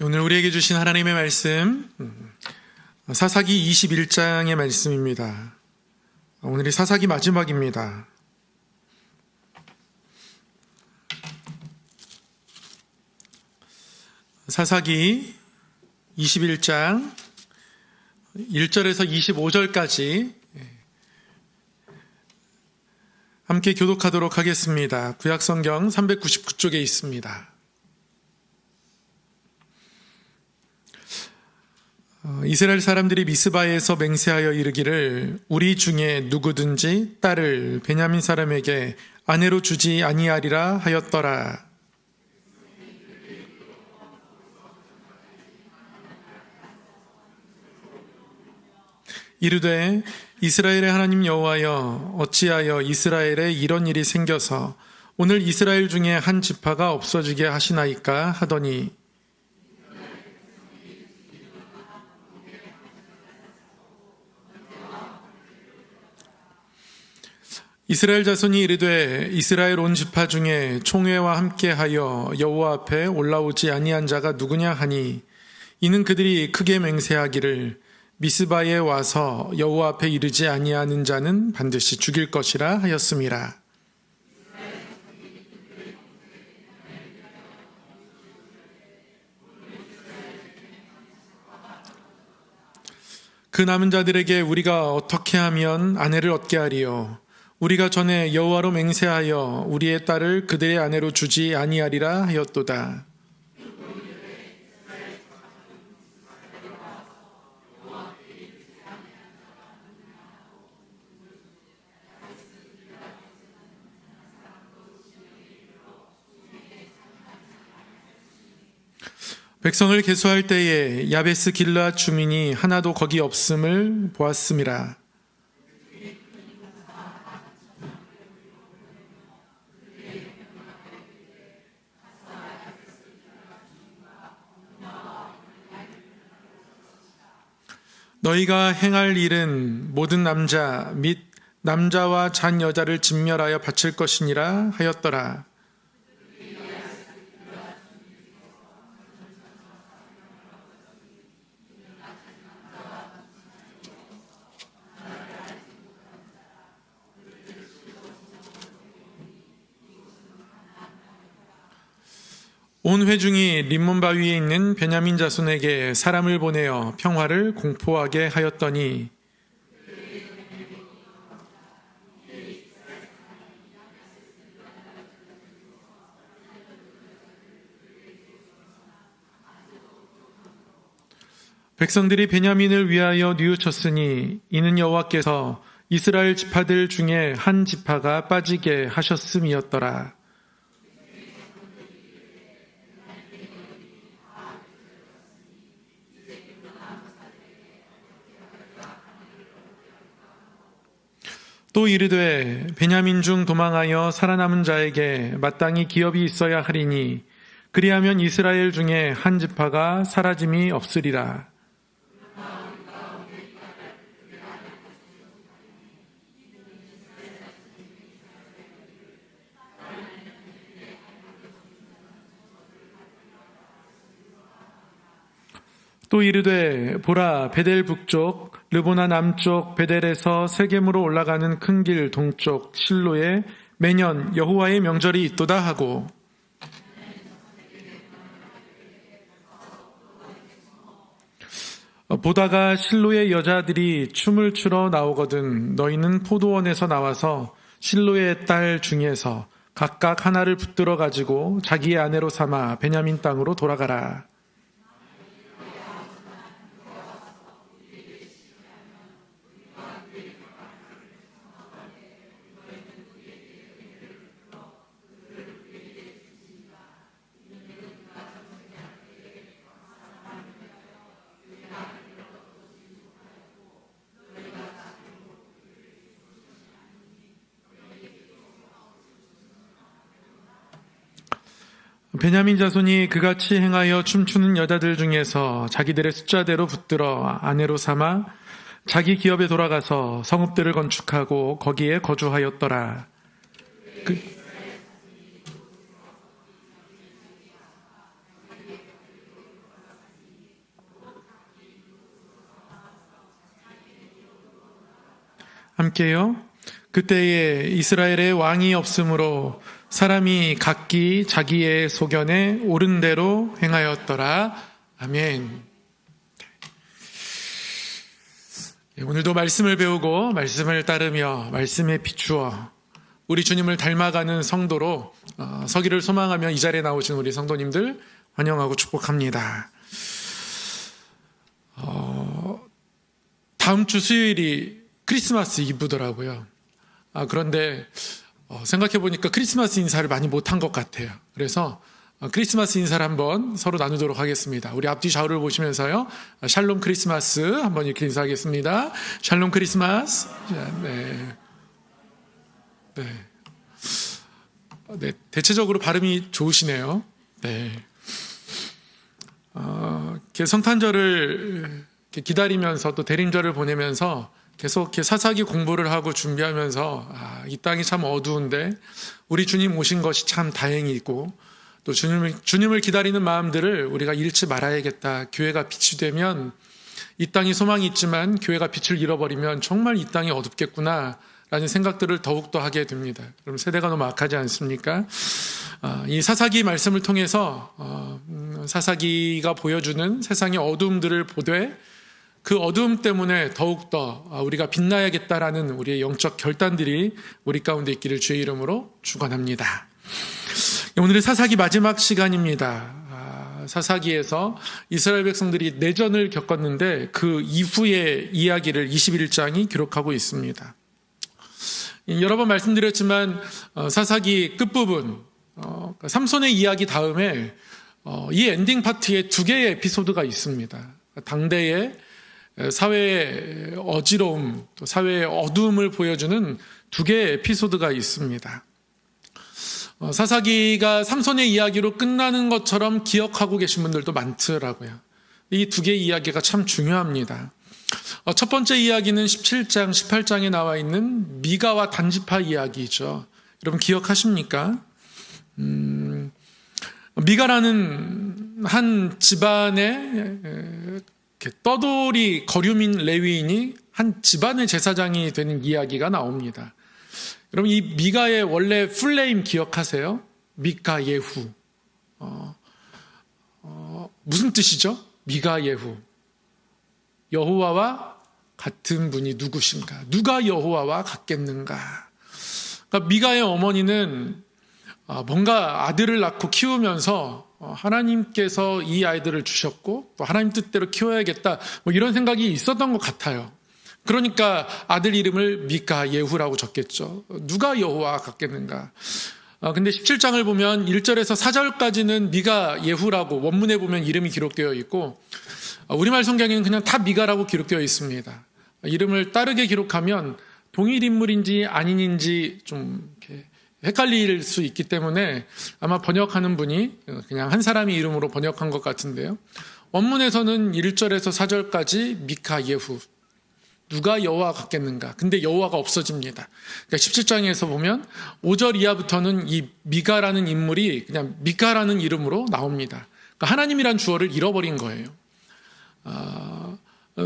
오늘 우리에게 주신 하나님의 말씀, 사사기 21장의 말씀입니다. 오늘이 사사기 마지막입니다. 사사기 21장 1절에서 25절까지 함께 교독하도록 하겠습니다. 구약성경 399쪽에 있습니다. 이스라엘 사람들이 미스바에서 맹세하여 이르기를 우리 중에 누구든지 딸을 베냐민 사람에게 아내로 주지 아니하리라 하였더라. 이르되 이스라엘의 하나님 여호와여 어찌하여 이스라엘에 이런 일이 생겨서 오늘 이스라엘 중에 한 지파가 없어지게 하시나이까 하더니 이스라엘 자손이 이르되 이스라엘 온 지파 중에 총회와 함께하여 여호와 앞에 올라오지 아니한 자가 누구냐 하니 이는 그들이 크게 맹세하기를 미스바에 와서 여호와 앞에 이르지 아니하는 자는 반드시 죽일 것이라 하였음이라. 그 남은 자들에게 우리가 어떻게 하면 아내를 얻게 하리요? 우리가 전에 여호와로 맹세하여 우리의 딸을 그들의 아내로 주지 아니하리라 하였도다. 백성을 계수할 때에 야베스 길르앗 주민이 하나도 거기 없음을 보았음이라. 너희가 행할 일은 모든 남자 및 남자와 잔 여자를 진멸하여 바칠 것이니라 하였더라. 온 회중이 림몬 바위에 있는 베냐민 자손에게 사람을 보내어 평화를 공포하게 하였더니 백성들이 베냐민을 위하여 뉘우쳤으니 이는 여호와께서 이스라엘 지파들 중에 한 지파가 빠지게 하셨음이었더라. 또 이르되 베냐민 중 도망하여 살아남은 자에게 마땅히 기업이 있어야 하리니 그리하면 이스라엘 중에 한 지파가 사라짐이 없으리라. 또 이르되 보라 베델 북쪽 르보나 남쪽 베델에서 세겜으로 올라가는 큰 길 동쪽 실로에 매년 여호와의 명절이 있도다 하고 보다가 실로의 여자들이 춤을 추러 나오거든 너희는 포도원에서 나와서 실로의 딸 중에서 각각 하나를 붙들어 가지고 자기의 아내로 삼아 베냐민 땅으로 돌아가라. 베냐민 자손이 그같이 행하여 춤추는 여자들 중에서 자기들의 숫자대로 붙들어 아내로 삼아 자기 기업에 돌아가서 성읍들을 건축하고 거기에 거주하였더라. 함께요. 그때에 이스라엘의 왕이 없으므로 사람이 각기 자기의 소견에 옳은 대로 행하였더라. 아멘. 오늘도 말씀을 배우고 말씀을 따르며 말씀에 비추어 우리 주님을 닮아가는 성도로 서기를 소망하며 이 자리에 나오신 우리 성도님들 환영하고 축복합니다. 다음 주 수요일이 크리스마스 이브더라고요. 그런데 생각해 보니까 크리스마스 인사를 많이 못한 것 같아요. 그래서 크리스마스 인사를 한번 서로 나누도록 하겠습니다. 우리 앞뒤 좌우를 보시면서요. 샬롬 크리스마스 한번 이렇게 인사하겠습니다. 샬롬 크리스마스. 네. 네. 대체적으로 발음이 좋으시네요. 네. 성탄절을 기다리면서 또 대림절을 보내면서 계속 이렇게 사사기 공부를 하고 준비하면서 이 땅이 참 어두운데 우리 주님 오신 것이 참 다행이고 또 주님을 기다리는 마음들을 우리가 잃지 말아야겠다. 교회가 빛이 되면 이 땅이 소망이 있지만 교회가 빛을 잃어버리면 정말 이 땅이 어둡겠구나 라는 생각들을 더욱더 하게 됩니다. 그럼 세대가 너무 악하지 않습니까? 이 사사기 말씀을 통해서 사사기가 보여주는 세상의 어두움들을 보되 그 어두움 때문에 더욱더 우리가 빛나야겠다라는 우리의 영적 결단들이 우리 가운데 있기를 주의 이름으로 축원합니다. 오늘은 사사기 마지막 시간입니다. 사사기에서 이스라엘 백성들이 내전을 겪었는데 그 이후의 이야기를 21장이 기록하고 있습니다. 여러 번 말씀드렸지만 사사기 끝부분 삼손의 이야기 다음에 이 엔딩 파트에 두 개의 에피소드가 있습니다. 당대의 사회의 어지러움, 또 사회의 어두움을 보여주는 두 개의 에피소드가 있습니다. 사사기가 삼손의 이야기로 끝나는 것처럼 기억하고 계신 분들도 많더라고요. 이 두 개의 이야기가 참 중요합니다. 첫 번째 이야기는 17장, 18장에 나와 있는 미가와 단지파 이야기죠. 여러분 기억하십니까? 미가라는 한 집안의 떠돌이 거류민 레위인이 한 집안의 제사장이 되는 이야기가 나옵니다. 여러분 이 미가의 원래 풀네임 기억하세요? 미카 예후. 무슨 뜻이죠? 미가 예후. 여호와와 같은 분이 누구신가? 누가 여호와와 같겠는가? 그러니까 미가의 어머니는 뭔가 아들을 낳고 키우면서 하나님께서 이 아이들을 주셨고 또 하나님 뜻대로 키워야겠다 이런 생각이 있었던 것 같아요. 그러니까 아들 이름을 미카 예후라고 적겠죠. 누가 여호와와 같겠는가? 근데 17장을 보면 1절에서 4절까지는 미가 예후라고 원문에 보면 이름이 기록되어 있고 우리말 성경에는 그냥 다 미가라고 기록되어 있습니다. 이름을 다르게 기록하면 동일 인물인지 아닌지 좀 이렇게 헷갈릴 수 있기 때문에 아마 번역하는 분이 그냥 한 사람의 이름으로 번역한 것 같은데요. 원문에서는 1절에서 4절까지 미카 예후. 누가 여호와 같겠는가? 근데 여호와가 없어집니다. 그러니까 17장에서 보면 5절 이하부터는 이 미가라는 인물이 그냥 미카라는 이름으로 나옵니다. 그러니까 하나님이란 주어를 잃어버린 거예요.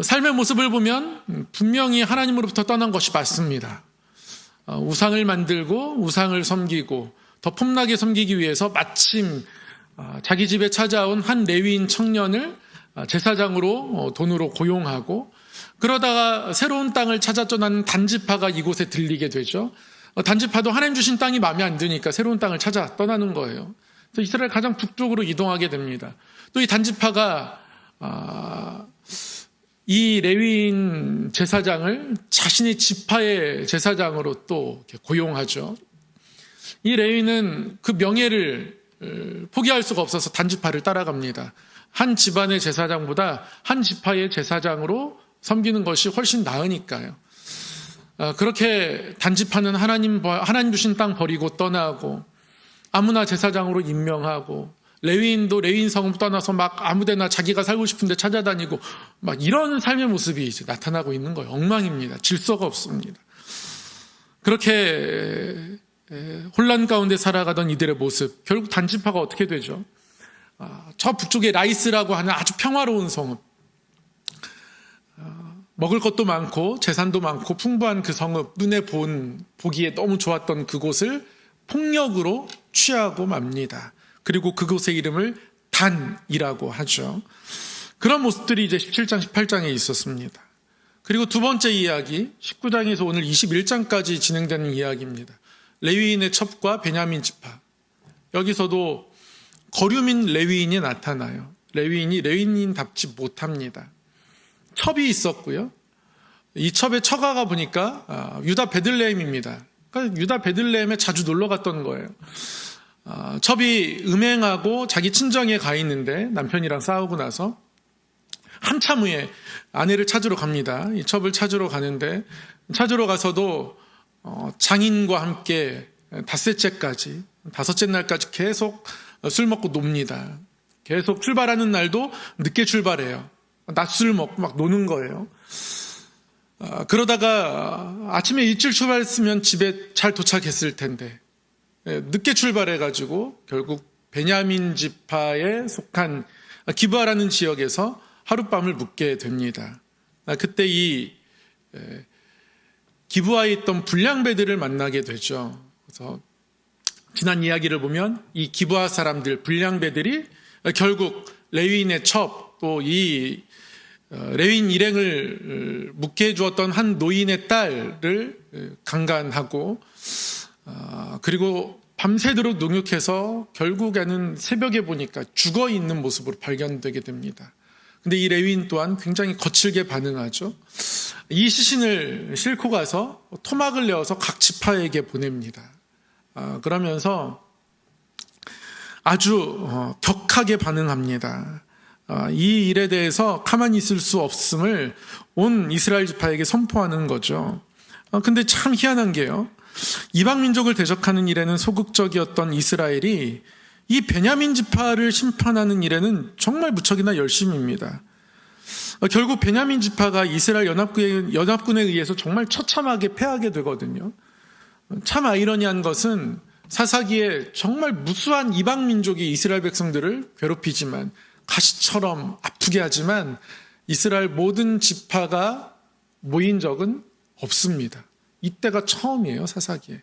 삶의 모습을 보면 분명히 하나님으로부터 떠난 것이 맞습니다. 우상을 만들고 우상을 섬기고 더 폼나게 섬기기 위해서 마침 자기 집에 찾아온 한 레위인 청년을 제사장으로 돈으로 고용하고 그러다가 새로운 땅을 찾아 떠나는 단지파가 이곳에 들리게 되죠. 단지파도 하나님 주신 땅이 마음에 안 드니까 새로운 땅을 찾아 떠나는 거예요. 그래서 이스라엘 가장 북쪽으로 이동하게 됩니다. 또 이 단지파가 이 레위인 제사장을 자신의 지파의 제사장으로 또 고용하죠. 이 레위인은 그 명예를 포기할 수가 없어서 단지파를 따라갑니다. 한 집안의 제사장보다 한 지파의 제사장으로 섬기는 것이 훨씬 나으니까요. 그렇게 단지파는 하나님 주신 땅 버리고 떠나고 아무나 제사장으로 임명하고 레위인도 레위인 성을 떠나서 막 아무데나 자기가 살고 싶은데 찾아다니고 막 이런 삶의 모습이 이제 나타나고 있는 거예요. 엉망입니다. 질서가 없습니다. 그렇게 혼란 가운데 살아가던 이들의 모습, 결국 단지파가 어떻게 되죠? 저 북쪽에 라이스라고 하는 아주 평화로운 성읍, 먹을 것도 많고 재산도 많고 풍부한 그 성읍, 눈에 보기에 너무 좋았던 그곳을 폭력으로 취하고 맙니다. 그리고 그곳의 이름을 단이라고 하죠. 그런 모습들이 이제 17장, 18장에 있었습니다. 그리고 두 번째 이야기, 19장에서 오늘 21장까지 진행되는 이야기입니다. 레위인의 첩과 베냐민 지파. 여기서도 거류민 레위인이 나타나요. 레위인이 레위인답지 못합니다. 첩이 있었고요. 이 첩의 처가가 보니까 유다 베들레헴입니다. 그러니까 유다 베들레헴에 자주 놀러 갔던 거예요. 첩이 음행하고 자기 친정에 가 있는데 남편이랑 싸우고 나서 한참 후에 아내를 찾으러 갑니다. 이 첩을 찾으러 가는데 찾으러 가서도 장인과 함께 다섯째 날까지 계속 술 먹고 놉니다. 계속 출발하는 날도 늦게 출발해요. 낮술 먹고 막 노는 거예요. 그러다가 아침에 일찍 출발했으면 집에 잘 도착했을 텐데 늦게 출발해가지고 결국 베냐민 지파에 속한 기브아라는 지역에서 하룻밤을 묵게 됩니다. 그때 이 기브아에 있던 불량배들을 만나게 되죠. 그래서 지난 이야기를 보면 이 기브아 사람들, 불량배들이 결국 레위인의 첩, 또 이 레위인 일행을 묵게 해주었던 한 노인의 딸을 강간하고 그리고 밤새도록 능욕해서 결국에는 새벽에 보니까 죽어 있는 모습으로 발견되게 됩니다. 근데 이 레위인 또한 굉장히 거칠게 반응하죠. 이 시신을 싣고 가서 토막을 내어서 각 지파에게 보냅니다. 그러면서 아주 격하게 반응합니다. 이 일에 대해서 가만히 있을 수 없음을 온 이스라엘 지파에게 선포하는 거죠. 근데 참 희한한 게요. 이방 민족을 대적하는 일에는 소극적이었던 이스라엘이 이 베냐민 지파를 심판하는 일에는 정말 무척이나 열심입니다. 결국 베냐민 지파가 이스라엘 연합군에 의해서 정말 처참하게 패하게 되거든요. 참 아이러니한 것은 사사기에 정말 무수한 이방 민족이 이스라엘 백성들을 괴롭히지만 가시처럼 아프게 하지만 이스라엘 모든 지파가 모인 적은 없습니다. 이때가 처음이에요, 사사기에.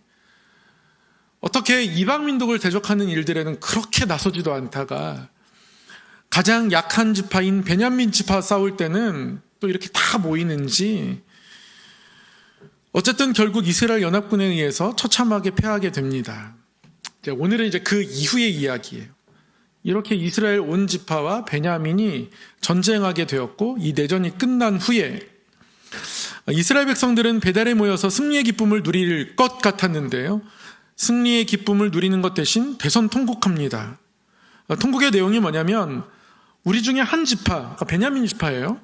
어떻게 이방 민족을 대적하는 일들에는 그렇게 나서지도 않다가 가장 약한 지파인 베냐민 지파 싸울 때는 또 이렇게 다 모이는지. 어쨌든 결국 이스라엘 연합군에 의해서 처참하게 패하게 됩니다. 오늘은 이제 그 이후의 이야기예요. 이렇게 이스라엘 온 지파와 베냐민이 전쟁하게 되었고 이 내전이 끝난 후에 이스라엘 백성들은 베델에 모여서 승리의 기쁨을 누릴 것 같았는데요. 승리의 기쁨을 누리는 것 대신 대선통곡합니다. 통곡의 내용이 뭐냐면 우리 중에 한 지파, 그러니까 베냐민 지파예요.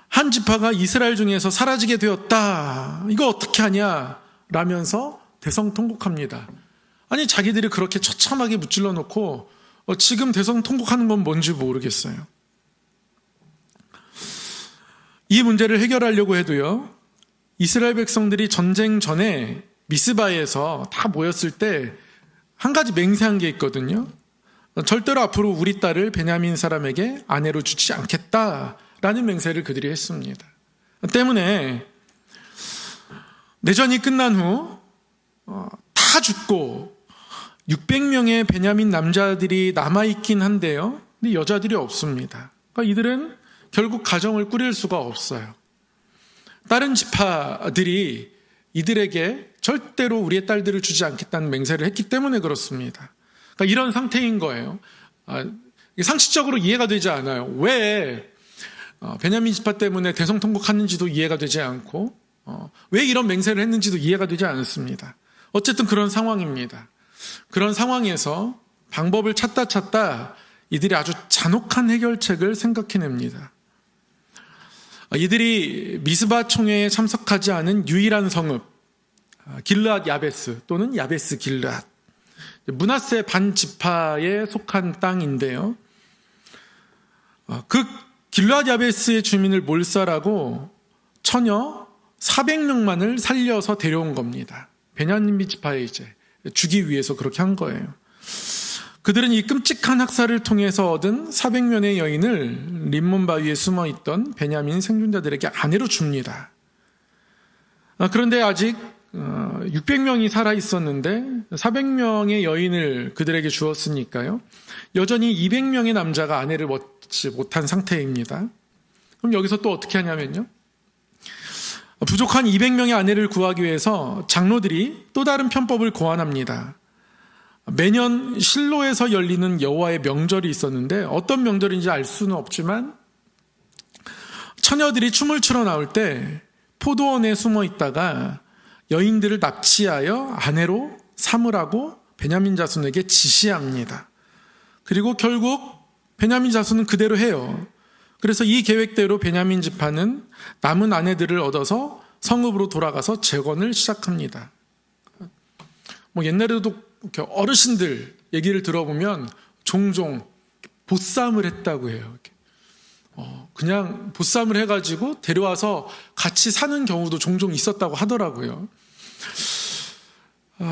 한 지파가 이스라엘 중에서 사라지게 되었다. 이거 어떻게 하냐? 라면서 대성통곡합니다. 아니 자기들이 그렇게 처참하게 무찔러 놓고 지금 대성통곡하는 건 뭔지 모르겠어요. 이 문제를 해결하려고 해도요. 이스라엘 백성들이 전쟁 전에 미스바에서 다 모였을 때 한 가지 맹세한 게 있거든요. 절대로 앞으로 우리 딸을 베냐민 사람에게 아내로 주지 않겠다라는 맹세를 그들이 했습니다. 때문에 내전이 끝난 후 다 죽고 600명의 베냐민 남자들이 남아있긴 한데요. 근데 여자들이 없습니다. 그러니까 이들은 결국 가정을 꾸릴 수가 없어요. 다른 지파들이 이들에게 절대로 우리의 딸들을 주지 않겠다는 맹세를 했기 때문에 그렇습니다. 그러니까 이런 상태인 거예요. 상식적으로 이해가 되지 않아요. 왜 베냐민 지파 때문에 대성통곡하는지도 이해가 되지 않고 왜 이런 맹세를 했는지도 이해가 되지 않습니다. 어쨌든 그런 상황입니다. 그런 상황에서 방법을 찾다 이들이 아주 잔혹한 해결책을 생각해냅니다. 이들이 미스바 총회에 참석하지 않은 유일한 성읍 길르앗 야베스 또는 야베스 길르앗, 므낫세 반지파에 속한 땅인데요. 그 길르앗 야베스의 주민을 몰살하고 처녀 400명만을 살려서 데려온 겁니다. 베냐민 지파에 이제 주기 위해서 그렇게 한 거예요. 그들은 이 끔찍한 학살을 통해서 얻은 400명의 여인을 림몬 바위에 숨어있던 베냐민 생존자들에게 아내로 줍니다. 그런데 아직 600명이 살아있었는데 400명의 여인을 그들에게 주었으니까요. 여전히 200명의 남자가 아내를 얻지 못한 상태입니다. 그럼 여기서 또 어떻게 하냐면요. 부족한 200명의 아내를 구하기 위해서 장로들이 또 다른 편법을 고안합니다. 매년 실로에서 열리는 여호와의 명절이 있었는데 어떤 명절인지 알 수는 없지만 처녀들이 춤을 추러 나올 때 포도원에 숨어 있다가 여인들을 납치하여 아내로 삼으라고 베냐민 자손에게 지시합니다. 그리고 결국 베냐민 자손은 그대로 해요. 그래서 이 계획대로 베냐민 지파는 남은 아내들을 얻어서 성읍으로 돌아가서 재건을 시작합니다. 옛날에도 이렇게 어르신들 얘기를 들어보면 종종 보쌈을 했다고 해요. 그냥 보쌈을 해가지고 데려와서 같이 사는 경우도 종종 있었다고 하더라고요.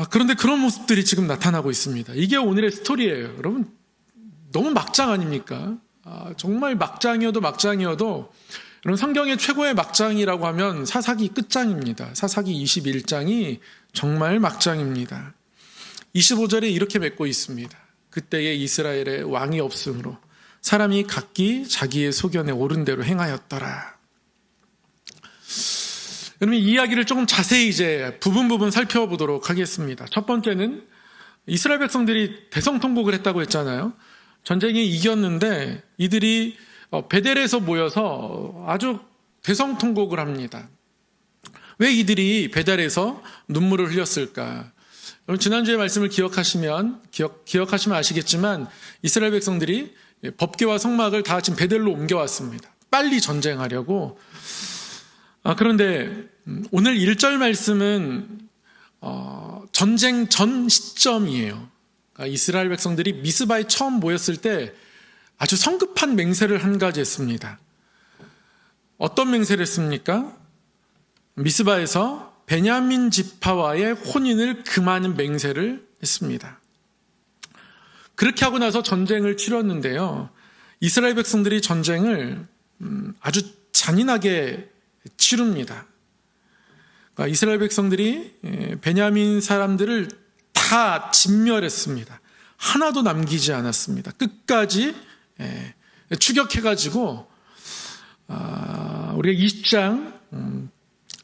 그런데 그런 모습들이 지금 나타나고 있습니다. 이게 오늘의 스토리예요. 여러분, 너무 막장 아닙니까? 정말 막장이어도 여러분, 성경의 최고의 막장이라고 하면 사사기 끝장입니다. 사사기 21장이 정말 막장입니다. 25절에 이렇게 맺고 있습니다. 그때에 이스라엘에 왕이 없으므로 사람이 각기 자기의 소견에 옳은 대로 행하였더라. 여러분, 이 이야기를 조금 자세히 이제 부분 살펴보도록 하겠습니다. 첫 번째는 이스라엘 백성들이 대성통곡을 했다고 했잖아요. 전쟁에 이겼는데 이들이 베델에서 모여서 아주 대성통곡을 합니다. 왜 이들이 베델에서 눈물을 흘렸을까? 지난주의 말씀을 기억하시면 아시겠지만 이스라엘 백성들이 법궤와 성막을 다 지금 베델로 옮겨왔습니다. 빨리 전쟁하려고. 그런데 오늘 1절 말씀은 전쟁 전 시점이에요. 이스라엘 백성들이 미스바에 처음 모였을 때 아주 성급한 맹세를 한 가지 했습니다. 어떤 맹세를 했습니까? 미스바에서 베냐민 지파와의 혼인을 금하는 맹세를 했습니다. 그렇게 하고 나서 전쟁을 치렀는데요. 이스라엘 백성들이 전쟁을 아주 잔인하게 치릅니다. 그러니까 이스라엘 백성들이 베냐민 사람들을 다 진멸했습니다. 하나도 남기지 않았습니다. 끝까지 추격해가지고 우리가 20장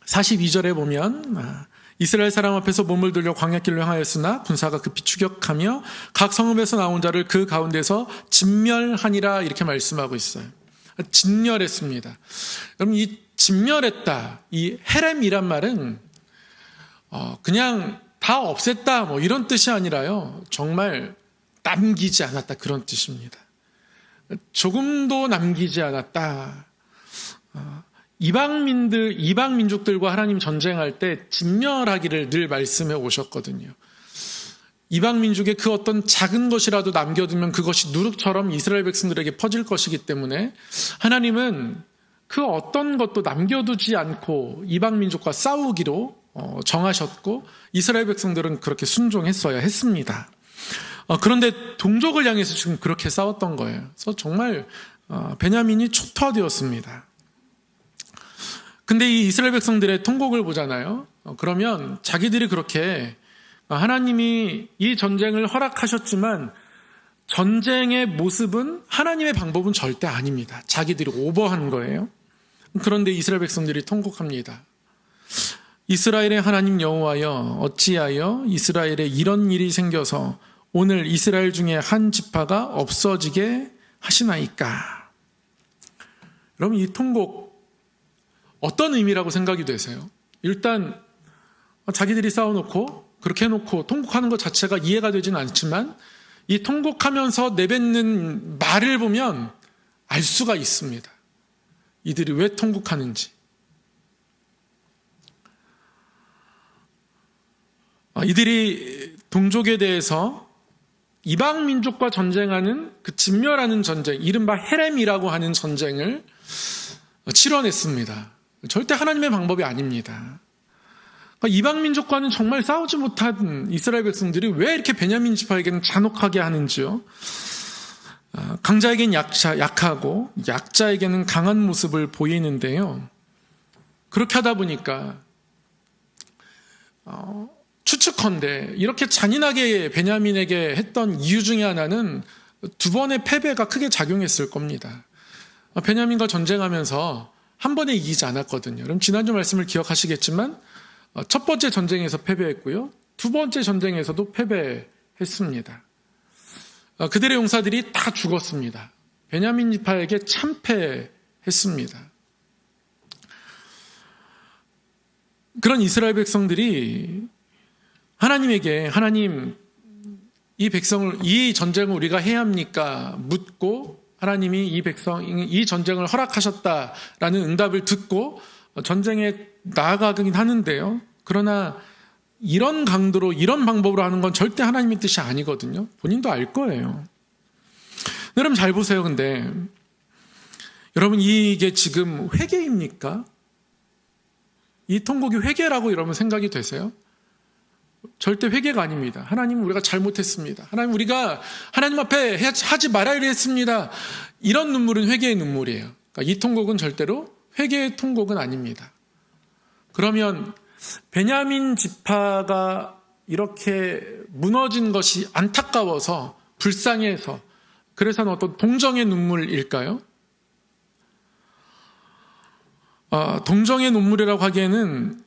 42절에 보면 이스라엘 사람 앞에서 몸을 들려 광야길로 향하였으나 군사가 급히 추격하며 각 성읍에서 나온 자를 그 가운데서 진멸하니라 이렇게 말씀하고 있어요. 진멸했습니다. 여러분, 이 진멸했다, 이 헤렘이란 말은 그냥 다 없앴다 이런 뜻이 아니라요, 정말 남기지 않았다 그런 뜻입니다. 조금도 남기지 않았다. 이방 민족들과 하나님 전쟁할 때 진멸하기를 늘 말씀해 오셨거든요. 이방 민족의 그 어떤 작은 것이라도 남겨두면 그것이 누룩처럼 이스라엘 백성들에게 퍼질 것이기 때문에 하나님은 그 어떤 것도 남겨두지 않고 이방 민족과 싸우기로 정하셨고 이스라엘 백성들은 그렇게 순종했어야 했습니다. 그런데 동족을 향해서 지금 그렇게 싸웠던 거예요. 그래서 정말 베냐민이 초토화되었습니다. 근데 이 이스라엘 백성들의 통곡을 보잖아요. 그러면 자기들이 그렇게 하나님이 이 전쟁을 허락하셨지만 전쟁의 모습은 하나님의 방법은 절대 아닙니다. 자기들이 오버한 거예요. 그런데 이스라엘 백성들이 통곡합니다. 이스라엘의 하나님 여호와여, 어찌하여 이스라엘에 이런 일이 생겨서 오늘 이스라엘 중에 한 지파가 없어지게 하시나이까. 여러분, 이 통곡 어떤 의미라고 생각이 되세요? 일단 자기들이 싸워놓고 그렇게 해놓고 통곡하는 것 자체가 이해가 되지는 않지만 이 통곡하면서 내뱉는 말을 보면 알 수가 있습니다. 이들이 왜 통곡하는지. 이들이 동족에 대해서 이방 민족과 전쟁하는 그 진멸하는 전쟁, 이른바 헤렘이라고 하는 전쟁을 치러냈습니다. 절대 하나님의 방법이 아닙니다. 이방 민족과는 정말 싸우지 못한 이스라엘 백성들이 왜 이렇게 베냐민 지파에게는 잔혹하게 하는지요. 강자에겐 약하고 약자에게는 강한 모습을 보이는데요. 그렇게 하다 보니까 추측컨대 이렇게 잔인하게 베냐민에게 했던 이유 중에 하나는 두 번의 패배가 크게 작용했을 겁니다. 베냐민과 전쟁하면서 한 번에 이기지 않았거든요. 그럼 지난주 말씀을 기억하시겠지만 첫 번째 전쟁에서 패배했고요. 두 번째 전쟁에서도 패배했습니다. 그들의 용사들이 다 죽었습니다. 베냐민 지파에게 참패했습니다. 그런 이스라엘 백성들이 하나님에게 하나님 이 전쟁을 우리가 해야 합니까? 묻고 하나님이 이 전쟁을 허락하셨다라는 응답을 듣고 전쟁에 나아가긴 하는데요. 그러나 이런 강도로 이런 방법으로 하는 건 절대 하나님의 뜻이 아니거든요. 본인도 알 거예요. 여러분 잘 보세요. 근데 여러분 이게 지금 회개입니까? 이 통곡이 회개라고 여러분 생각이 되세요? 절대 회개가 아닙니다. 하나님 우리가 잘못했습니다. 하나님 우리가 하나님 앞에 하지 말아야 했습니다. 이런 눈물은 회개의 눈물이에요. 그러니까 이 통곡은 절대로 회개의 통곡은 아닙니다. 그러면 베냐민 지파가 이렇게 무너진 것이 안타까워서 불쌍해서 그래서 어떤 동정의 눈물일까요? 동정의 눈물이라고 하기에는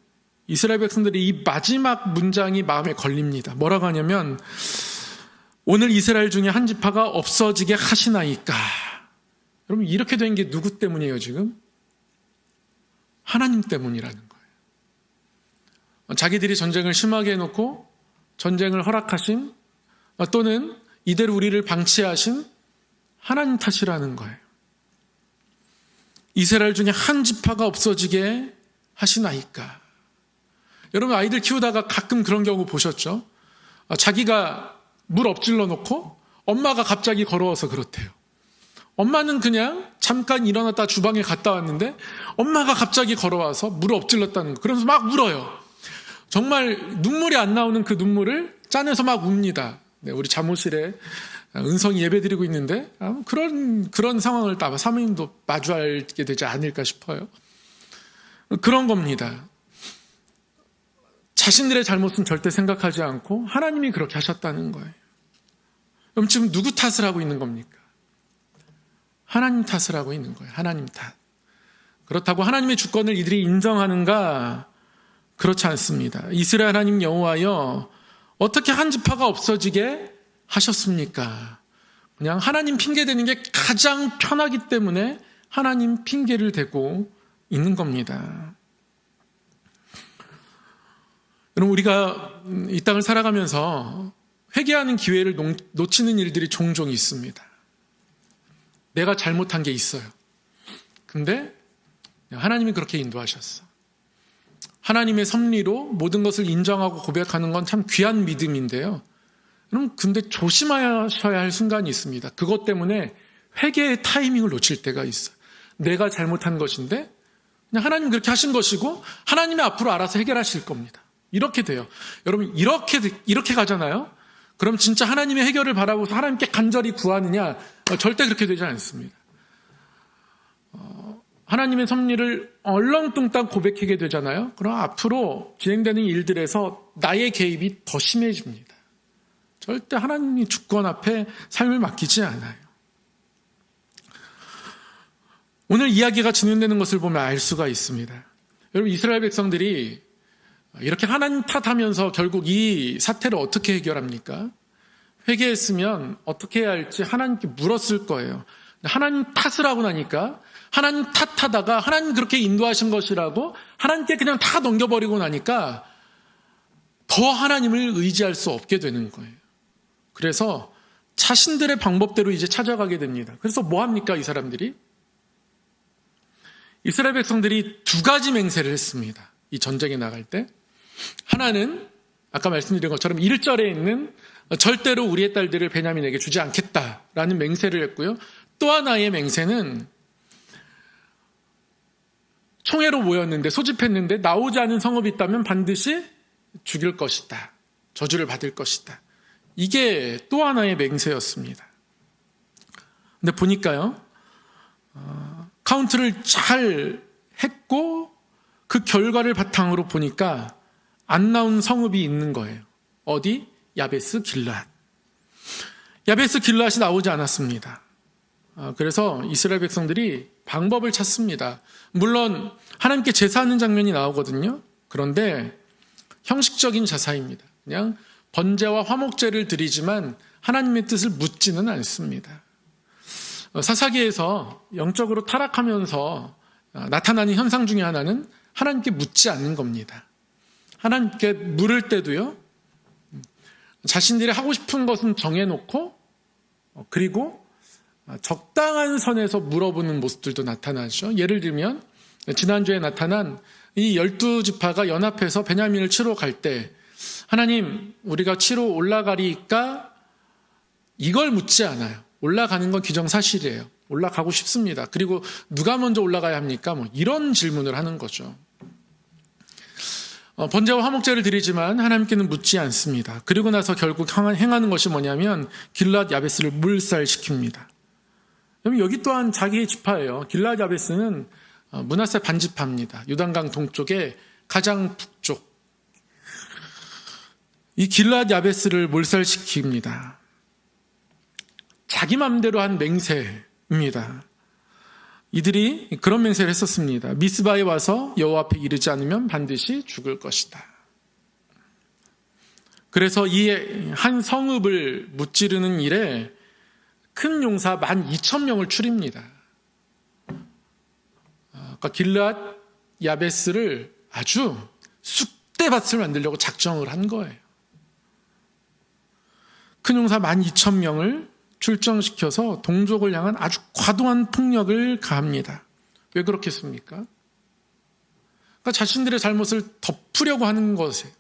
이스라엘 백성들이 이 마지막 문장이 마음에 걸립니다. 뭐라고 하냐면 오늘 이스라엘 중에 한 지파가 없어지게 하시나이까. 여러분 이렇게 된 게 누구 때문이에요 지금? 하나님 때문이라는 거예요. 자기들이 전쟁을 심하게 해놓고 전쟁을 허락하신 또는 이대로 우리를 방치하신 하나님 탓이라는 거예요. 이스라엘 중에 한 지파가 없어지게 하시나이까. 여러분 아이들 키우다가 가끔 그런 경우 보셨죠? 자기가 물 엎질러 놓고 엄마가 갑자기 걸어와서 그렇대요. 엄마는 그냥 잠깐 일어났다 주방에 갔다 왔는데 엄마가 갑자기 걸어와서 물을 엎질렀다는 거. 그러면서 막 울어요. 정말 눈물이 안 나오는 그 눈물을 짜내서 막 웁니다. 네, 우리 잠옷실에 은성이 예배드리고 있는데 그런 상황을 아마 사모님도 마주하게 되지 않을까 싶어요. 그런 겁니다. 자신들의 잘못은 절대 생각하지 않고 하나님이 그렇게 하셨다는 거예요. 그럼 지금 누구 탓을 하고 있는 겁니까? 하나님 탓을 하고 있는 거예요. 하나님 탓. 그렇다고 하나님의 주권을 이들이 인정하는가? 그렇지 않습니다. 이스라엘 하나님 여호와여 어떻게 한 지파가 없어지게 하셨습니까? 그냥 하나님 핑계대는 게 가장 편하기 때문에 하나님 핑계를 대고 있는 겁니다. 여러분 우리가 이 땅을 살아가면서 회개하는 기회를 놓치는 일들이 종종 있습니다. 내가 잘못한 게 있어요. 근데 하나님이 그렇게 인도하셨어. 하나님의 섭리로 모든 것을 인정하고 고백하는 건 참 귀한 믿음인데요. 여러분 근데 조심하셔야 할 순간이 있습니다. 그것 때문에 회개의 타이밍을 놓칠 때가 있어요. 내가 잘못한 것인데 그냥 하나님 그렇게 하신 것이고 하나님이 앞으로 알아서 해결하실 겁니다. 이렇게 돼요. 여러분 이렇게 가잖아요. 그럼 진짜 하나님의 해결을 바라보고 하나님께 간절히 구하느냐? 절대 그렇게 되지 않습니다. 하나님의 섭리를 얼렁뚱땅 고백하게 되잖아요. 그럼 앞으로 진행되는 일들에서 나의 개입이 더 심해집니다. 절대 하나님이 주권 앞에 삶을 맡기지 않아요. 오늘 이야기가 진행되는 것을 보면 알 수가 있습니다. 여러분 이스라엘 백성들이 이렇게 하나님 탓하면서 결국 이 사태를 어떻게 해결합니까? 회개했으면 어떻게 해야 할지 하나님께 물었을 거예요. 하나님 탓을 하고 나니까 하나님 탓하다가 하나님 그렇게 인도하신 것이라고 하나님께 그냥 다 넘겨버리고 나니까 더 하나님을 의지할 수 없게 되는 거예요. 그래서 자신들의 방법대로 이제 찾아가게 됩니다. 그래서 뭐 합니까 이 사람들이? 이스라엘 백성들이 두 가지 맹세를 했습니다. 이 전쟁에 나갈 때. 하나는 아까 말씀드린 것처럼 1절에 있는 절대로 우리의 딸들을 베냐민에게 주지 않겠다라는 맹세를 했고요. 또 하나의 맹세는 총회로 모였는데, 소집했는데 나오지 않은 성읍이 있다면 반드시 죽일 것이다. 저주를 받을 것이다. 이게 또 하나의 맹세였습니다. 근데 보니까요, 카운트를 잘 했고 그 결과를 바탕으로 보니까 안 나온 성읍이 있는 거예요. 어디? 야베스 길르앗. 야베스 길르앗이 나오지 않았습니다. 그래서 이스라엘 백성들이 방법을 찾습니다. 물론 하나님께 제사하는 장면이 나오거든요. 그런데 형식적인 제사입니다. 그냥 번제와 화목제를 드리지만 하나님의 뜻을 묻지는 않습니다. 사사기에서 영적으로 타락하면서 나타나는 현상 중에 하나는 하나님께 묻지 않는 겁니다. 하나님께 물을 때도요, 자신들이 하고 싶은 것은 정해놓고 그리고 적당한 선에서 물어보는 모습들도 나타나죠. 예를 들면 지난주에 나타난 이 12지파가 연합해서 베냐민을 치러 갈 때 하나님, 우리가 치러 올라가리까? 이걸 묻지 않아요. 올라가는 건 기정사실이에요. 올라가고 싶습니다. 그리고 누가 먼저 올라가야 합니까? 이런 질문을 하는 거죠. 번제와 화목제를 드리지만 하나님께는 묻지 않습니다. 그리고 나서 결국 행하는 것이 뭐냐면 길르앗 야베스를 물살시킵니다. 여기 또한 자기의 지파예요. 길르앗 야베스는 므낫세 반지파입니다. 요단강 동쪽의 가장 북쪽. 이 길르앗 야베스를 몰살시킵니다. 자기 맘대로 한 맹세입니다. 이들이 그런 맹세를 했었습니다. 미스바에 와서 여호와 앞에 이르지 않으면 반드시 죽을 것이다. 그래서 이 한 성읍을 무찌르는 일에 큰 용사 12,000명을 추립니다. 그러니까 길르앗 야베스를 아주 쑥대밭을 만들려고 작정을 한 거예요. 큰 용사 12,000명을 출정시켜서 동족을 향한 아주 과도한 폭력을 가합니다. 왜 그렇겠습니까? 그러니까 자신들의 잘못을 덮으려고 하는 것에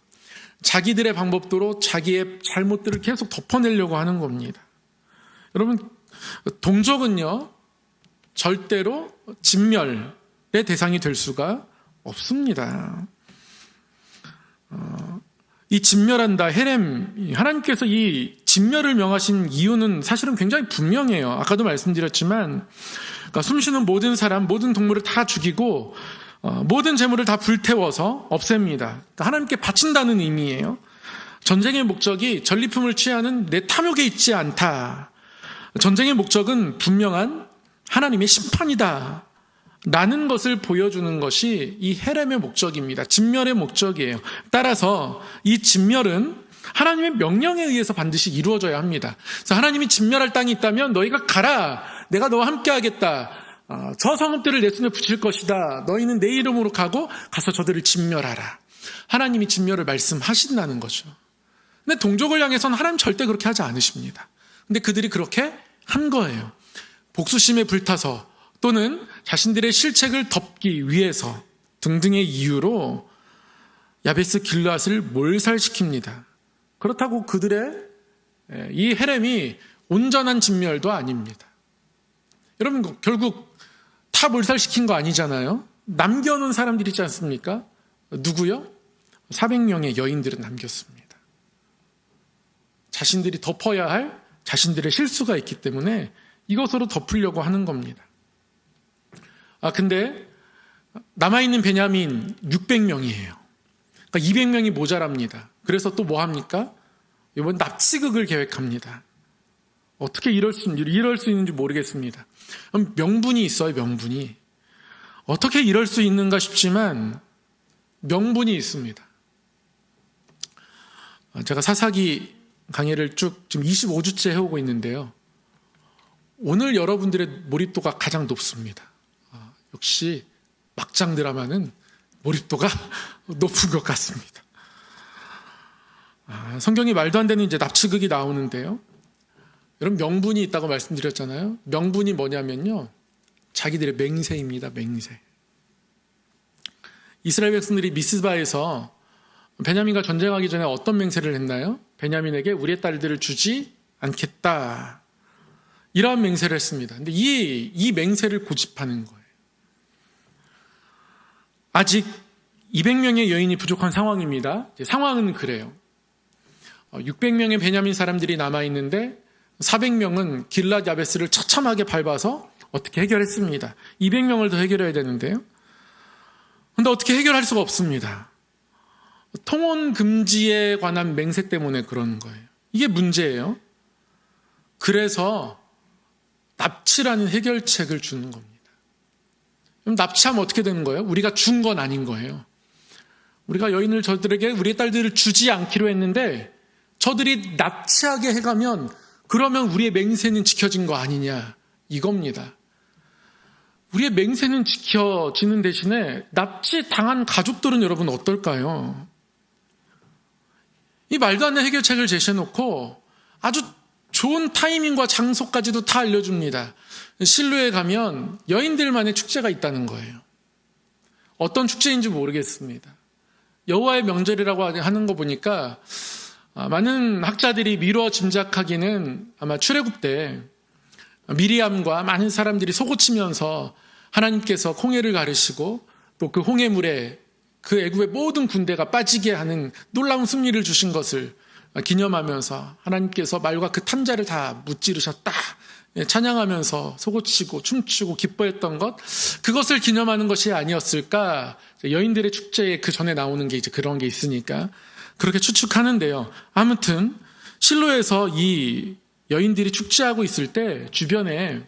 자기들의 방법대로 자기의 잘못들을 계속 덮어내려고 하는 겁니다. 여러분, 동족은요 절대로 진멸의 대상이 될 수가 없습니다. 이 진멸한다, 헤렘, 하나님께서 이 진멸을 명하신 이유는 사실은 굉장히 분명해요. 아까도 말씀드렸지만, 그러니까 숨쉬는 모든 사람, 모든 동물을 다 죽이고 모든 재물을 다 불태워서 없앱니다. 그러니까 하나님께 바친다는 의미예요. 전쟁의 목적이 전리품을 취하는 내 탐욕에 있지 않다. 전쟁의 목적은 분명한 하나님의 심판이다. 라는 것을 보여주는 것이 이 헤렘의 목적입니다. 진멸의 목적이에요. 따라서 이 진멸은 하나님의 명령에 의해서 반드시 이루어져야 합니다. 그래서 하나님이 진멸할 땅이 있다면 너희가 가라. 내가 너와 함께 하겠다. 저 성읍들을 내 손에 붙일 것이다. 너희는 내 이름으로 가서 저들을 진멸하라. 하나님이 진멸을 말씀하신다는 거죠. 근데 동족을 향해서는 하나님 절대 그렇게 하지 않으십니다. 근데 그들이 그렇게 한 거예요. 복수심에 불타서 또는 자신들의 실책을 덮기 위해서 등등의 이유로 야베스 길르앗을 몰살시킵니다. 그렇다고 그들의 이 헤렘이 온전한 진멸도 아닙니다. 여러분, 결국 다 몰살시킨 거 아니잖아요. 남겨놓은 사람들이 있지 않습니까? 누구요? 400명의 여인들은 남겼습니다. 자신들이 덮어야 할 자신들의 실수가 있기 때문에 이것으로 덮으려고 하는 겁니다. 근데 남아있는 베냐민 600명이에요. 그러니까 200명이 모자랍니다. 그래서 또 뭐 합니까? 이번 납치극을 계획합니다. 어떻게 이럴 수 있는지 모르겠습니다. 명분이 있어요, 명분이. 어떻게 이럴 수 있는가 싶지만 명분이 있습니다. 제가 사사기 강의를 쭉 지금 25주째 해오고 있는데요. 오늘 여러분들의 몰입도가 가장 높습니다. 역시 막장 드라마는 몰입도가 높은 것 같습니다. 성경이 말도 안 되는 이제 납치극이 나오는데요. 여러분, 명분이 있다고 말씀드렸잖아요. 명분이 뭐냐면요, 자기들의 맹세입니다. 맹세. 이스라엘 백성들이 미스바에서 베냐민과 전쟁하기 전에 어떤 맹세를 했나요? 베냐민에게 우리의 딸들을 주지 않겠다. 이러한 맹세를 했습니다. 근데 이 맹세를 고집하는 거예요. 아직 200명의 여인이 부족한 상황입니다. 상황은 그래요. 600명의 베냐민 사람들이 남아있는데 400명은 길랏 야베스를 처참하게 밟아서 어떻게 해결했습니다. 200명을 더 해결해야 되는데요. 근데 어떻게 해결할 수가 없습니다. 통혼 금지에 관한 맹세 때문에 그런 거예요. 이게 문제예요. 그래서 납치라는 해결책을 주는 겁니다. 그럼 납치하면 어떻게 되는 거예요? 우리가 준 건 아닌 거예요. 우리가 여인을 저들에게 우리의 딸들을 주지 않기로 했는데 저들이 납치하게 해가면 그러면 우리의 맹세는 지켜진 거 아니냐 이겁니다. 우리의 맹세는 지켜지는 대신에 납치당한 가족들은 여러분 어떨까요? 이 말도 안 되는 해결책을 제시해놓고 아주 좋은 타이밍과 장소까지도 다 알려줍니다. 실로에 가면 여인들만의 축제가 있다는 거예요. 어떤 축제인지 모르겠습니다. 여호와의 명절이라고 하는 거 보니까 많은 학자들이 미루어 짐작하기는 아마 출애굽 때 미리암과 많은 사람들이 소고치면서 하나님께서 홍해를 가르시고 또 그 홍해물에 그 애굽의 모든 군대가 빠지게 하는 놀라운 승리를 주신 것을 기념하면서 하나님께서 말과 그 탄자를 다 무찌르셨다 찬양하면서 소고치고 춤추고 기뻐했던 것, 그것을 기념하는 것이 아니었을까. 여인들의 축제에 그 전에 나오는 게 이제 그런 게 있으니까 그렇게 추측하는데요. 아무튼 실로에서 이 여인들이 축제하고 있을 때 주변에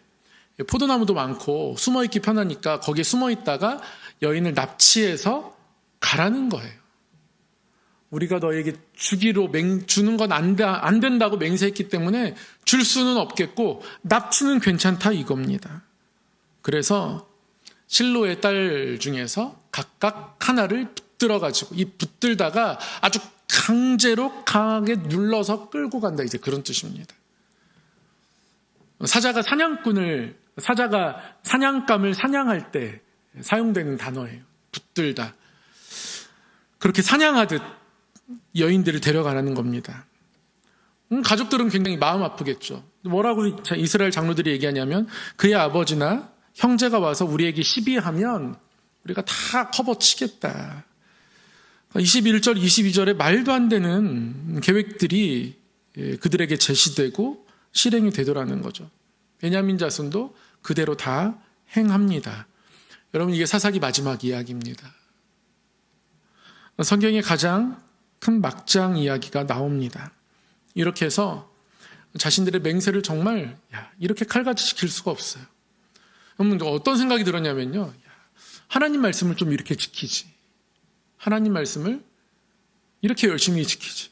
포도나무도 많고 숨어있기 편하니까 거기에 숨어있다가 여인을 납치해서 가라는 거예요. 우리가 너에게 주는 건 안 된다고 맹세했기 때문에 줄 수는 없겠고 납치는 괜찮다 이겁니다. 그래서 실로의 딸 중에서 각각 하나를 붙들어가지고 이 붙들다가 아주 강제로 강하게 눌러서 끌고 간다, 이제 그런 뜻입니다. 사자가 사냥감을 사냥할 때 사용되는 단어예요. 붙들다. 그렇게 사냥하듯 여인들을 데려가라는 겁니다. 가족들은 굉장히 마음 아프겠죠. 뭐라고 이스라엘 장로들이 얘기하냐면 그의 아버지나 형제가 와서 우리에게 시비하면 우리가 다 커버치겠다. 21절, 22절에 말도 안 되는 계획들이 그들에게 제시되고 실행이 되더라는 거죠. 베냐민 자손도 그대로 다 행합니다. 여러분, 이게 사사기 마지막 이야기입니다. 성경의 가장 큰 막장 이야기가 나옵니다. 이렇게 해서 자신들의 맹세를 정말 이렇게 칼같이 지킬 수가 없어요. 여러분, 어떤 생각이 들었냐면요, 하나님 말씀을 좀 이렇게 지키지, 하나님 말씀을 이렇게 열심히 지키지,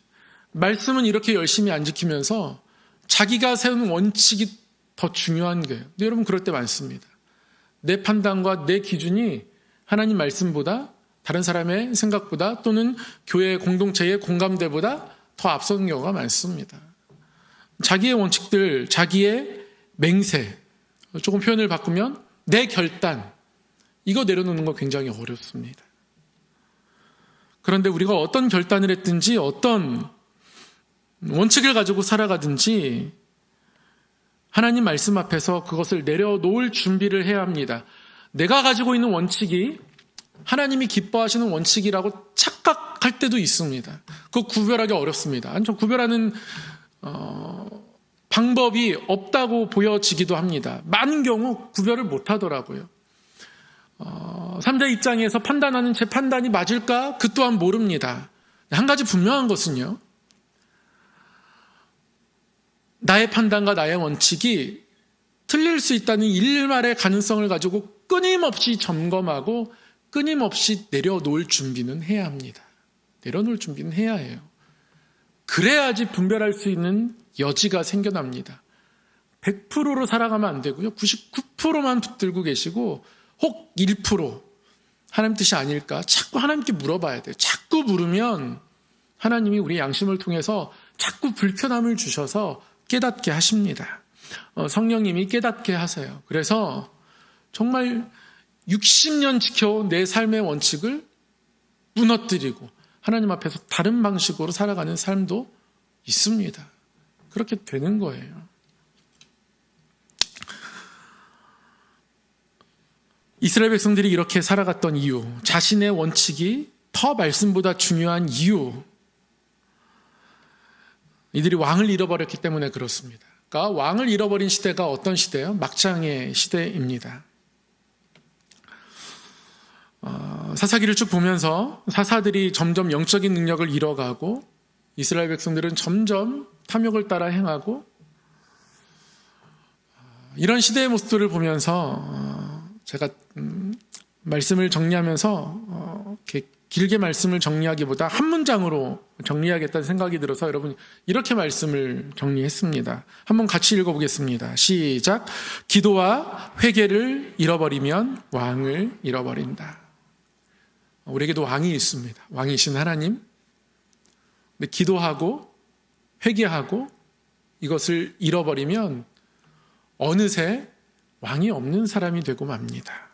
말씀은 이렇게 열심히 안 지키면서 자기가 세운 원칙이 더 중요한 거예요. 근데 여러분, 그럴 때 많습니다. 내 판단과 내 기준이 하나님 말씀보다, 다른 사람의 생각보다, 또는 교회 공동체의 공감대보다 더 앞서는 경우가 많습니다. 자기의 원칙들, 자기의 맹세, 조금 표현을 바꾸면 내 결단, 이거 내려놓는 거 굉장히 어렵습니다. 그런데 우리가 어떤 결단을 했든지 어떤 원칙을 가지고 살아가든지 하나님 말씀 앞에서 그것을 내려놓을 준비를 해야 합니다. 내가 가지고 있는 원칙이 하나님이 기뻐하시는 원칙이라고 착각할 때도 있습니다. 그거 구별하기 어렵습니다. 아니, 저 구별하는 방법이 없다고 보여지기도 합니다. 많은 경우 구별을 못하더라고요. 3자 입장에서 판단하는 제 판단이 맞을까? 그 또한 모릅니다. 한 가지 분명한 것은요, 나의 판단과 나의 원칙이 틀릴 수 있다는 일말의 가능성을 가지고 끊임없이 점검하고 끊임없이 내려놓을 준비는 해야 합니다. 내려놓을 준비는 해야 해요. 그래야지 분별할 수 있는 여지가 생겨납니다. 100%로 살아가면 안 되고요. 99%만 붙들고 계시고 혹 1% 하나님 뜻이 아닐까? 자꾸 하나님께 물어봐야 돼요. 자꾸 물으면 하나님이 우리 양심을 통해서 자꾸 불편함을 주셔서 깨닫게 하십니다. 성령님이 깨닫게 하세요. 그래서 정말 60년 지켜온 내 삶의 원칙을 무너뜨리고 하나님 앞에서 다른 방식으로 살아가는 삶도 있습니다. 그렇게 되는 거예요. 이스라엘 백성들이 이렇게 살아갔던 이유, 자신의 원칙이 더 말씀보다 중요한 이유, 이들이 왕을 잃어버렸기 때문에 그렇습니다. 그러니까 왕을 잃어버린 시대가 어떤 시대예요? 막장의 시대입니다. 사사기를 쭉 보면서 사사들이 점점 영적인 능력을 잃어가고 이스라엘 백성들은 점점 탐욕을 따라 행하고, 이런 시대의 모습들을 보면서 제가 말씀을 정리하면서 이렇게 길게 말씀을 정리하기보다 한 문장으로 정리하겠다는 생각이 들어서 여러분 이렇게 말씀을 정리했습니다. 한번 같이 읽어보겠습니다. 시작. 기도와 회개를 잃어버리면 왕을 잃어버린다. 우리에게도 왕이 있습니다. 왕이신 하나님. 근데 기도하고 회개하고 이것을 잃어버리면 어느새 왕이 없는 사람이 되고 맙니다.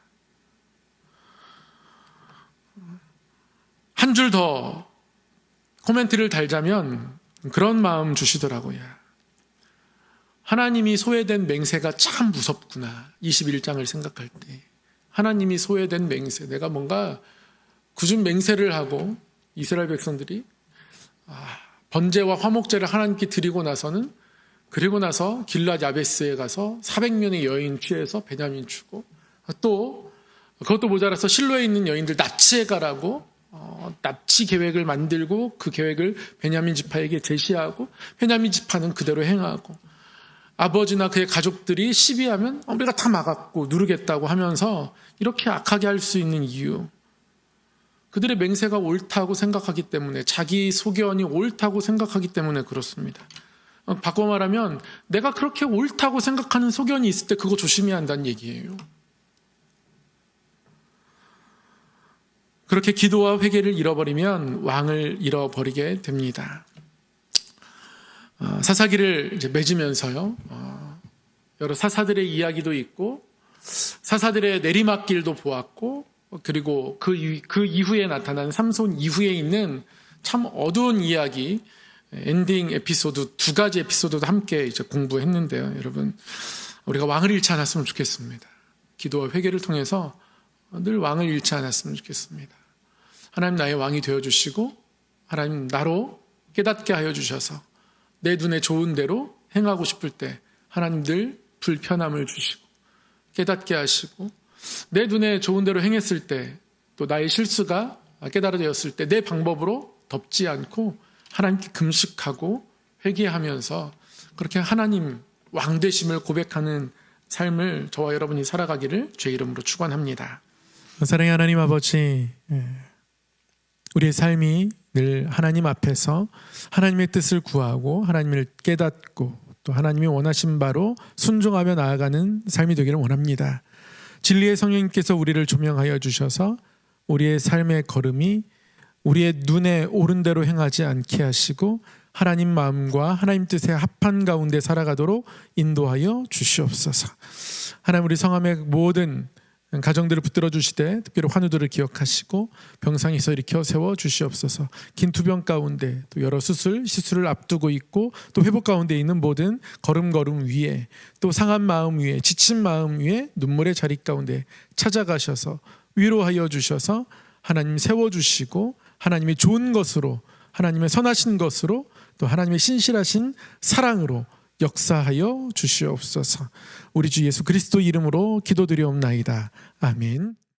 한 줄 더 코멘트를 달자면 그런 마음 주시더라고요. 하나님이 소외된 맹세가 참 무섭구나. 21장을 생각할 때 하나님이 소외된 맹세, 내가 뭔가 굳은 맹세를 하고 이스라엘 백성들이 번제와 화목제를 하나님께 드리고 나서는, 그리고 나서 길랏 야베스에 가서 400명의 여인 취해서 베냐민 주고, 또 그것도 모자라서 실로에 있는 여인들 납치해 가라고 납치 계획을 만들고 그 계획을 베냐민 지파에게 제시하고 베냐민 지파는 그대로 행하고, 아버지나 그의 가족들이 시비하면 우리가 다 막았고 누르겠다고 하면서 이렇게 악하게 할 수 있는 이유, 그들의 맹세가 옳다고 생각하기 때문에, 자기 소견이 옳다고 생각하기 때문에 그렇습니다. 바꿔 말하면 내가 그렇게 옳다고 생각하는 소견이 있을 때 그거 조심해야 한다는 얘기예요. 그렇게 기도와 회개를 잃어버리면 왕을 잃어버리게 됩니다. 사사기를 이제 맺으면서요, 여러 사사들의 이야기도 있고 사사들의 내리막길도 보았고, 그리고 그 이후에 나타난 삼손 이후에 있는 참 어두운 이야기, 엔딩 에피소드, 2가지 에피소드도 함께 이제 공부했는데요. 여러분, 우리가 왕을 잃지 않았으면 좋겠습니다. 기도와 회개를 통해서 늘 왕을 잃지 않았으면 좋겠습니다. 하나님 나의 왕이 되어주시고, 하나님 나로 깨닫게 하여 주셔서 내 눈에 좋은 대로 행하고 싶을 때 하나님 늘 불편함을 주시고 깨닫게 하시고, 내 눈에 좋은 대로 행했을 때 또 나의 실수가 깨달아졌을 때 내 방법으로 덮지 않고 하나님께 금식하고 회개하면서 그렇게 하나님 왕 되심을 고백하는 삶을 저와 여러분이 살아가기를 주의 이름으로 축원합니다. 사랑의 하나님 아버지, 우리의 삶이 늘 하나님 앞에서 하나님의 뜻을 구하고 하나님을 깨닫고 또 하나님이 원하신 바로 순종하며 나아가는 삶이 되기를 원합니다. 진리의 성령님께서 우리를 조명하여 주셔서 우리의 삶의 걸음이 우리의 눈에 옳은 대로 행하지 않게 하시고 하나님 마음과 하나님 뜻에 합한 가운데 살아가도록 인도하여 주시옵소서. 하나님, 우리 성함의 모든 가정들을 붙들어 주시되 특별히 환우들을 기억하시고 병상에서 일으켜 세워 주시옵소서. 긴 투병 가운데 또 여러 시술을 앞두고 있고 또 회복 가운데 있는 모든 걸음걸음 위에, 또 상한 마음 위에, 지친 마음 위에 눈물의 자리 가운데 찾아가셔서 위로하여 주셔서 하나님 세워주시고 하나님의 좋은 것으로, 하나님의 선하신 것으로, 또 하나님의 신실하신 사랑으로 역사하여 주시옵소서. 우리 주 예수 그리스도 이름으로 기도드리옵나이다. 아멘.